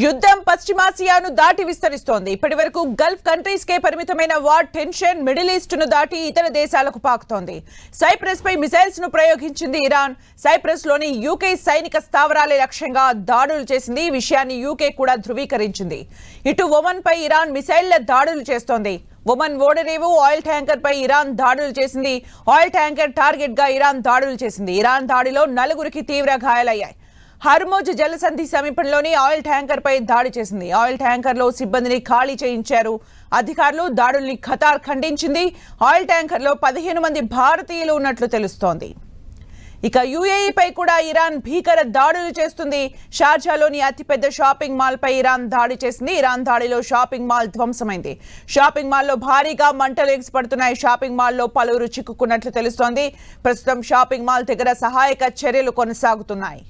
యుద్ధం పశ్చిమాసియాను దాటి విస్తరిస్తోంది. ఇప్పటివరకు గల్ఫ్ కంట్రీస్ కే పరిమితమైన వార్ టెన్షన్ మిడిల్ ఈస్ట్ ను దాటి ఇతర దేశాలకు పాకుతోంది. సైప్రస్ పై మిసైల్స్ ను ప్రయోగించింది ఇరాన్. సైప్రస్ లోని యూకే సైనిక స్థావరాలే లక్ష్యంగా దాడులు చేసింది. ఈ విషయాన్ని యూకే కూడా ధృవీకరించింది. ఇటు ఒమన్ పై ఇరాన్ మిసైళ్ల దాడులు చేస్తోంది. ఒమన్ ఓడరేవు ఆయిల్ ట్యాంకర్ పై ఇరాన్ దాడులు చేసింది. ఆయిల్ ట్యాంకర్ టార్గెట్ గా ఇరాన్ దాడులు చేసింది. ఇరాన్ దాడిలో 4 తీవ్ర గాయాలయ్యాయి. హర్మోజ్ జలసంధి సమీపంలోని ఆయిల్ ట్యాంకర్ పై దాడి చేసింది. ఆయిల్ ట్యాంకర్ లో సిబ్బందిని ఖాళీ చేయించారు అధికారులు. దాడుల్ని ఖతార్ ఖండించింది. ఆయిల్ ట్యాంకర్ లో 15 మంది భారతీయులు ఉన్నట్లు తెలుస్తోంది. ఇక యుఏఈ పై కూడా ఇరాన్ భీకర దాడులు చేస్తుంది. షార్జాలోని అతిపెద్ద షాపింగ్ మాల్ పై ఇరాన్ దాడి చేసింది. ఇరాన్ దాడిలో షాపింగ్ మాల్ ధ్వంసమైంది. షాపింగ్ మాల్లో భారీగా మంటలు ఎగిసిపడుతున్నాయి. షాపింగ్ మాల్లో పలువురు చిక్కుకున్నట్లు తెలుస్తోంది. ప్రస్తుతం షాపింగ్ మాల్ దగ్గర సహాయక చర్యలు కొనసాగుతున్నాయి.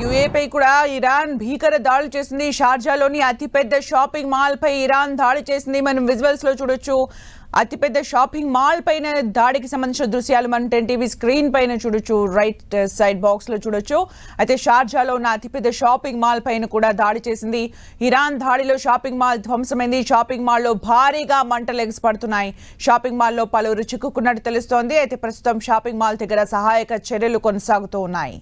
యుఏఈ పై కూడా ఇరాన్ భీకర దాడులు చేసింది. షార్జాలోని అతిపెద్ద షాపింగ్ మాల్ పై ఇరాన్ దాడి చేసింది. మనం విజువల్స్ లో చూడొచ్చు. అతిపెద్ద షాపింగ్ మాల్ పైన దాడికి సంబంధించిన దృశ్యాలు మనం 10 టీవీ స్క్రీన్ పైన చూడొచ్చు. రైట్ సైడ్ బాక్స్ లో చూడొచ్చు. అయితే షార్జాలో ఉన్న అతిపెద్ద షాపింగ్ మాల్ పైన కూడా దాడి చేసింది. ఇరాన్ దాడిలో షాపింగ్ మాల్ ధ్వంసమైంది. షాపింగ్ మాల్లో భారీగా మంటలు ఎగిసిపడుతున్నాయి. షాపింగ్ మాల్లో పలువురు చిక్కుకున్నట్టు తెలుస్తోంది. అయితే ప్రస్తుతం షాపింగ్ మాల్ దగ్గర సహాయక చర్యలు కొనసాగుతూ ఉన్నాయి.